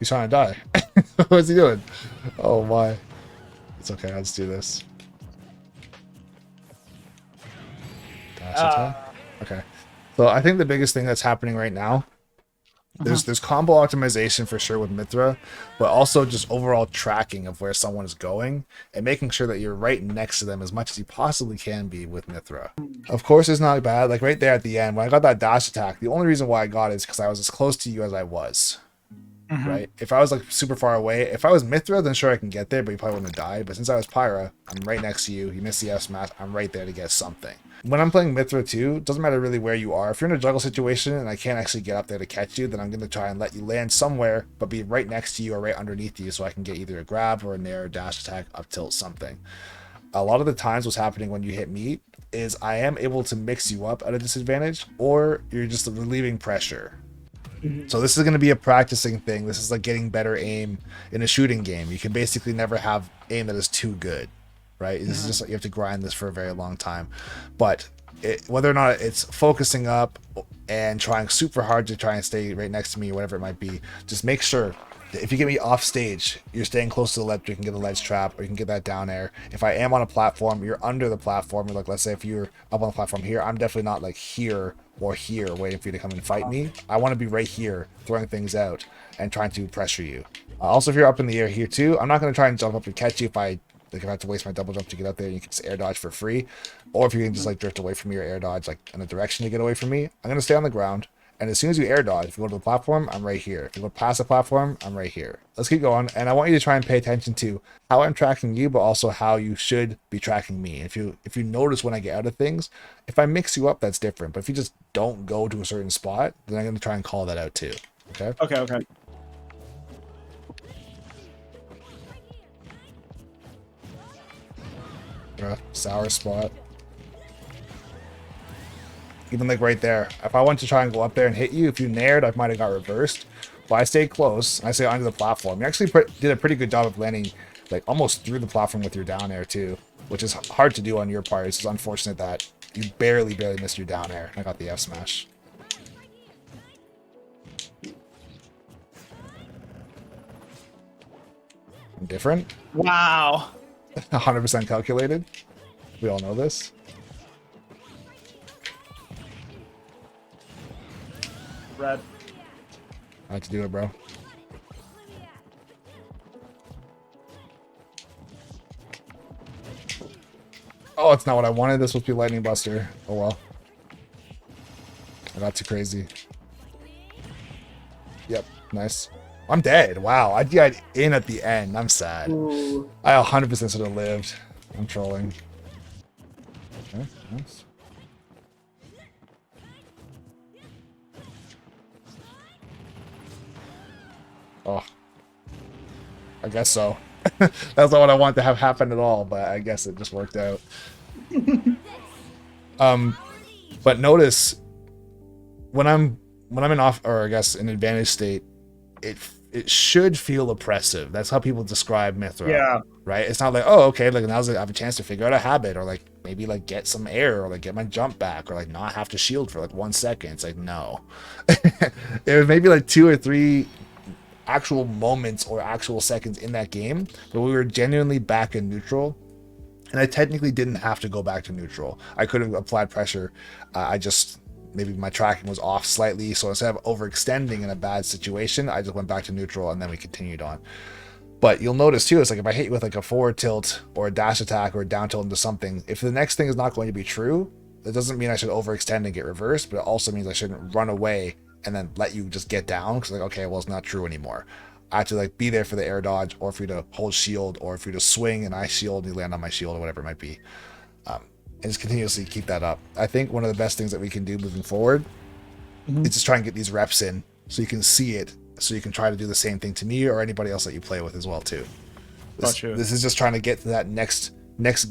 He's trying to die. What's he doing? Oh my. It's okay, let's do this. Dash attack. Okay. So I think the biggest thing that's happening right now, there's combo optimization for sure with Mithra, but also just overall tracking of where someone is going and making sure that you're right next to them as much as you possibly can be with Mithra. Of course, it's not bad. Like right there at the end, when I got that dash attack, the only reason why I got it is because I was as close to you as I was. Right? If I was like super far away, if I was Mithra, then sure I can get there, but you probably wouldn't have died. But since I was Pyra, I'm right next to you. You missed the F smash, I'm right there to get something. When I'm playing Mithra too, it doesn't matter really where you are. If you're in a juggle situation and I can't actually get up there to catch you, then I'm going to try and let you land somewhere, but be right next to you or right underneath you so I can get either a grab or a nair, dash attack, up tilt, something. A lot of the times what's happening when you hit me is I am able to mix you up at a disadvantage, or you're just relieving pressure. So this is going to be a practicing thing. This is like getting better aim in a shooting game. You can basically never have aim that is too good, right? This is just like you have to grind this for a very long time. But whether or not it's focusing up and trying super hard to try and stay right next to me or whatever it might be, just make sure that if you get me off stage, you're staying close to the lip, you can get a ledge trap or you can get that down air. If I am on a platform, you're under the platform. Like let's say if you're up on the platform here, I'm definitely not like here or here waiting for you to come and fight me. I want to be right here throwing things out and trying to pressure you. Also, if you're up in the air here too, I'm not going to try and jump up and catch you if I have to waste my double jump to get up there. You can just air dodge for free, or if you can just like drift away from me or air dodge like in a direction to get away from me, I'm going to stay on the ground. And as soon as you air dodge, if you go to the platform, I'm right here. If you go past the platform, I'm right here. Let's keep going. And I want you to try and pay attention to how I'm tracking you, but also how you should be tracking me. If you notice when I get out of things, if I mix you up, that's different. But if you just don't go to a certain spot, then I'm going to try and call that out too. Okay? Okay. Sour spot. Even like right there. If I went to try and go up there and hit you, if you nared, I might have got reversed. But I stayed close. I stayed onto the platform. You actually did a pretty good job of landing like almost through the platform with your down air too, which is hard to do on your part. It's just unfortunate that you barely missed your down air. I got the F smash. Different? Wow. 100% calculated. We all know this. Red. I had to do it, bro. Oh, it's not what I wanted. This was supposed to be Lightning Buster. Oh well. I got too crazy. Yep, nice. I'm dead. Wow, I died in at the end. I'm sad. Ooh. I 100% should have lived. I'm trolling. Okay, nice. Oh, I guess so. That's not what I want to have happen at all, but I guess it just worked out. But notice when I'm in off, or I guess in advantage state, it should feel oppressive. That's how people describe Mithra. Yeah. Right? It's not like, oh, okay, like now I have a chance to figure out a habit, or like maybe like get some air, or like get my jump back, or like not have to shield for like 1 second. It's like, no. It was maybe like 2 or 3 actual moments or actual seconds in that game, but we were genuinely back in neutral. And I technically didn't have to go back to neutral. I could have applied pressure. I just, maybe my tracking was off slightly. So instead of overextending in a bad situation, I just went back to neutral and then we continued on. But you'll notice too, it's like if I hit you with like a forward tilt or a dash attack or a down tilt into something, if the next thing is not going to be true, that doesn't mean I should overextend and get reversed, but it also means I shouldn't run away and then let you just get down, because like, okay, well, it's not true anymore. I have to like be there for the air dodge, or for you to hold shield, or for you to swing and I shield and you land on my shield, or whatever it might be. And just continuously keep that up. I think one of the best things that we can do moving forward is just try and get these reps in so you can see it, so you can try to do the same thing to me or anybody else that you play with as well too. This is just trying to get to that next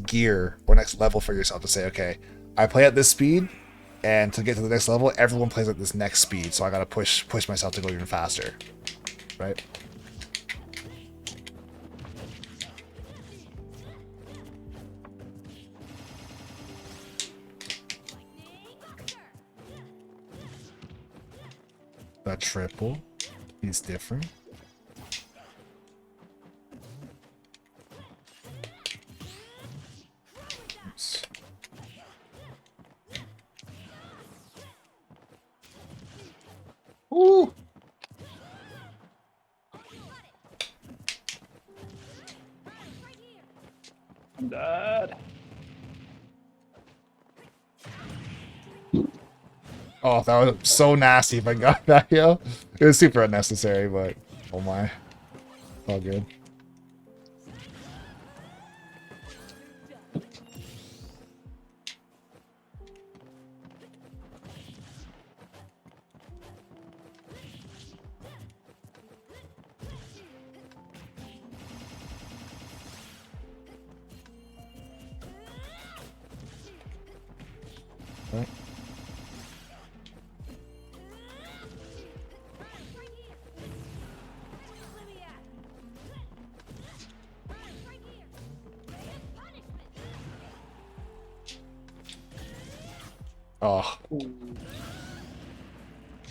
gear or next level for yourself to say, okay, I play at this speed, and to get to the next level, everyone plays at this next speed, so I gotta push myself to go even faster, right? That triple, he's different. Ooh. I'm dead. Oh, that was so nasty if I got that, yo. It was super unnecessary, but oh my. All good. Right. Oh,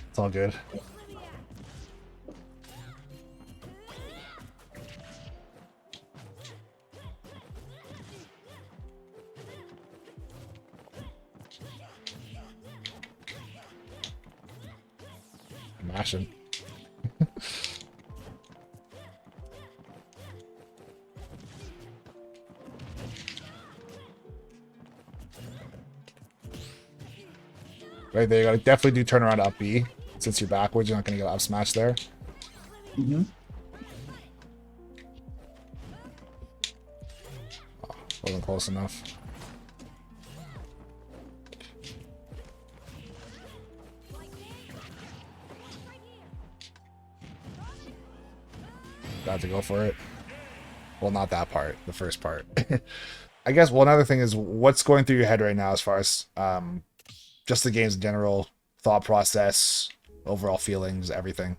it's all good. Mashing. Right there, you gotta definitely do turn around up B. Since you're backwards, you're not gonna get up smash there. Mm-hmm. Oh, wasn't close enough. Got to go for it. Well, not that part, the first part. I guess one other thing is what's going through your head right now as far as just the game's general thought process, overall feelings, everything.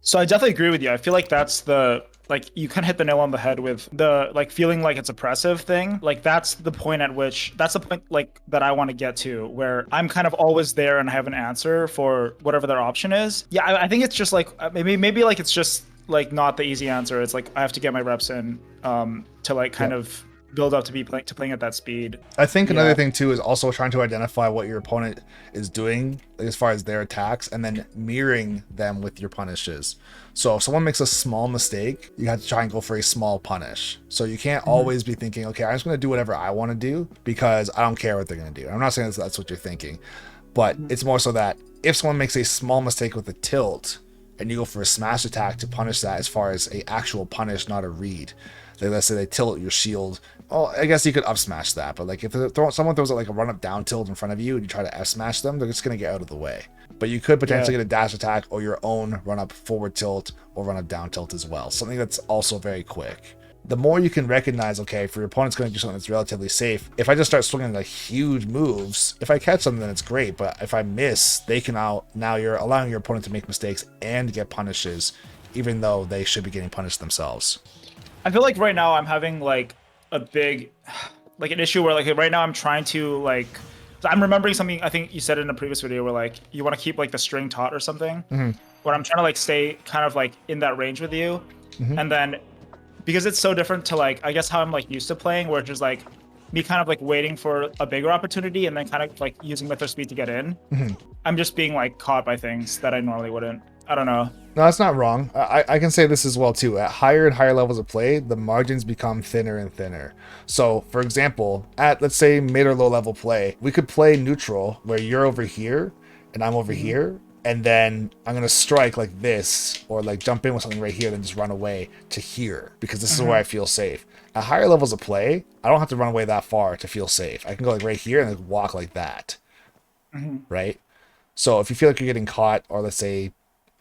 So I definitely agree with you. I feel like that's the like you kind of hit the nail on the head with the like feeling like it's oppressive thing. Like that's the point at which that's the point like that I want to get to where I'm kind of always there and I have an answer for whatever their option is. Yeah, I think it's just like maybe like it's just like not the easy answer. It's like I have to get my reps in to like kind of build up to be playing at that speed. I think another thing too is also trying to identify what your opponent is doing as far as their attacks and then mirroring them with your punishes. So if someone makes a small mistake, you have to try and go for a small punish. So you can't always be thinking, okay, I'm just going to do whatever I want to do because I don't care what they're going to do. I'm not saying that's what you're thinking, but it's more so that if someone makes a small mistake with a tilt and you go for a smash attack to punish that as far as a actual punish, not a read. Let's say they tilt your shield. Well, I guess you could up smash that, but like if someone throws like a run up down tilt in front of you and you try to F smash them, they're just gonna get out of the way. But you could potentially get a dash attack or your own run up forward tilt or run up down tilt as well. Something that's also very quick. The more you can recognize, okay, for your opponent's going to do something that's relatively safe. If I just start swinging like huge moves, if I catch them, then it's great. But if I miss, they can now you're allowing your opponent to make mistakes and get punishes, even though they should be getting punished themselves. I feel like right now I'm having like a big, like an issue where like right now I'm trying to like, I'm remembering something I think you said in a previous video where like you want to keep like the string taut or something. Where I'm trying to like stay kind of like in that range with you, and then because it's so different to like I guess how I'm like used to playing, where it's just like me kind of like waiting for a bigger opportunity and then kind of like using Mythra speed to get in. I'm just being like caught by things that I normally wouldn't. I don't know. No, that's not wrong. I can say this as well too. At higher and higher levels of play, the margins become thinner and thinner. So, for example, at let's say mid or low level play, we could play neutral where you're over here and I'm over here, and then I'm gonna strike like this or like jump in with something right here, then just run away to here because this is where I feel safe. At higher levels of play, I don't have to run away that far to feel safe. I can go like right here and like walk like that, right? So if you feel like you're getting caught, or let's say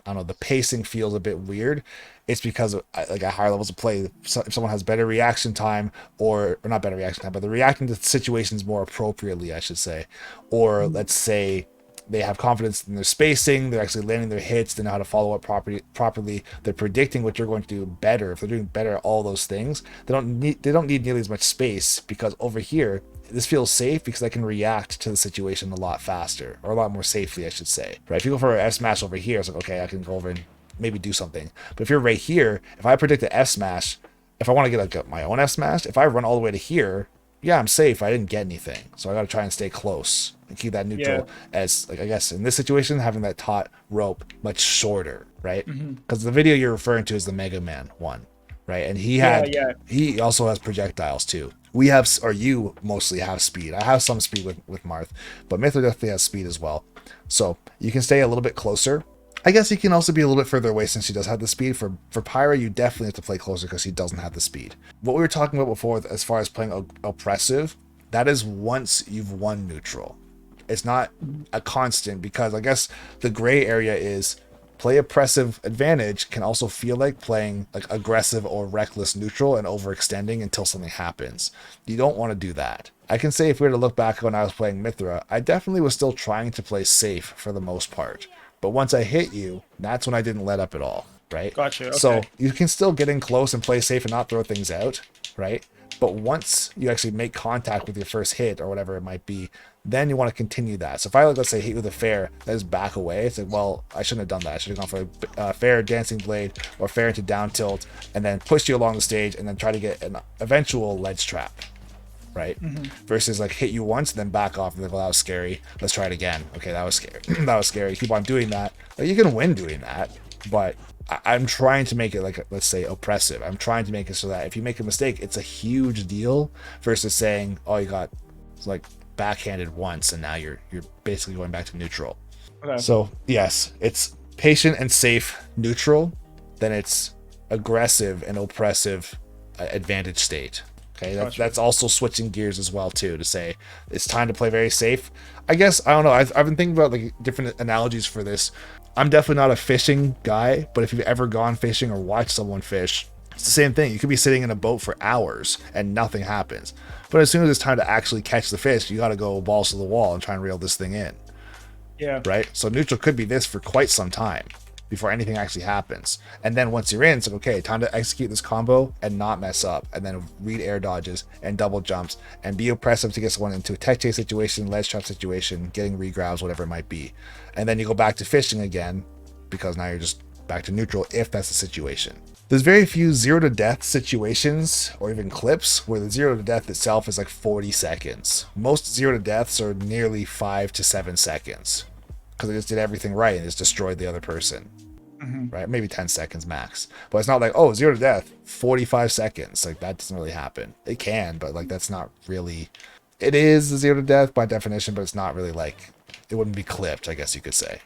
I don't know, the pacing feels a bit weird, it's because of, like at higher levels of play, if someone has better reaction time or not better reaction time, but they're reacting to situations more appropriately, I should say, or let's say they have confidence in their spacing, they're actually landing their hits, they know how to follow up properly, they're predicting what you're going to do better. If they're doing better at all those things, they don't need nearly as much space, because over here this feels safe because I can react to the situation a lot faster, or a lot more safely, I should say. Right? If you go for an F smash over here, it's like, okay, I can go over and maybe do something. But if you're right here, if I predict an F smash, if I want to get like my own F smash, if I run all the way to here, yeah, I'm safe. I didn't get anything, so I got to try and stay close. and keep that Yeah. neutral as, like, I guess in this situation, having that taut rope much shorter, right? Because the video you're referring to is the Mega Man one, right? And Yeah. he also has projectiles too. We have, or you mostly have speed. I have some speed with Marth, but Mithra definitely has speed as well. So you can stay a little bit closer. I guess he can also be a little bit further away since he does have the speed. For Pyra, you definitely have to play closer because he doesn't have the speed. What we were talking about before, as far as playing Oppressive, that is once you've won neutral. It's not a constant, because I guess the gray area is play Oppressive advantage can also feel like playing like aggressive or reckless neutral and overextending until something happens. You don't want to do that. I can say if we were to look back when I was playing Mithra, I definitely was still trying to play safe for the most part. But once I hit you, that's when I didn't let up at all, right? Gotcha. Okay. So you can still get in close and play safe and not throw things out, right? But once you actually make contact with your first hit or whatever it might be, then you want to continue that. So if I, let's say, hit you with a fair, that is back away. It's like, well, I shouldn't have done that. I should have gone for a fair dancing blade or fair into down tilt, and then push you along the stage and then try to get an eventual ledge trap, right? Versus like hit you once and then back off and then, well, that was scary. Let's try it again. Okay, that was scary. That was scary. Keep on doing that. Like, you can win doing that, but I'm trying to make it like, let's say, oppressive. I'm trying to make it so that if you make a mistake, it's a huge deal versus saying, oh, you got like backhanded once and now you're basically going back to neutral. Okay. So yes, it's patient and safe neutral, then it's aggressive and oppressive advantage state. Okay, that's also switching gears as well too, to say it's time to play very safe. I guess, I don't know, I've been thinking about like different analogies for this. I'm definitely not a fishing guy, but if you've ever gone fishing or watched someone fish, it's the same thing. You could be sitting in a boat for hours and nothing happens. But as soon as it's time to actually catch the fish, you got to go balls to the wall and try and reel this thing in. Yeah. Right? So neutral could be this for quite some time before anything actually happens. And then once you're in, it's like, okay, time to execute this combo and not mess up. And then read air dodges and double jumps and be oppressive to get someone into a tech chase situation, ledge trap situation, getting regrabs, whatever it might be. And then you go back to fishing again because now you're just back to neutral if that's the situation. There's very few 0 to death situations or even clips where the 0 to death itself is like 40 seconds. Most 0 to deaths are nearly 5 to 7 seconds because they just did everything right and just destroyed the other person. Right? Maybe 10 seconds max. But it's not like, oh, 0 to death, 45 seconds. Like, that doesn't really happen. It can, but like, that's not really. It is a 0 to death by definition, but it's not really like, it wouldn't be clipped, I guess you could say.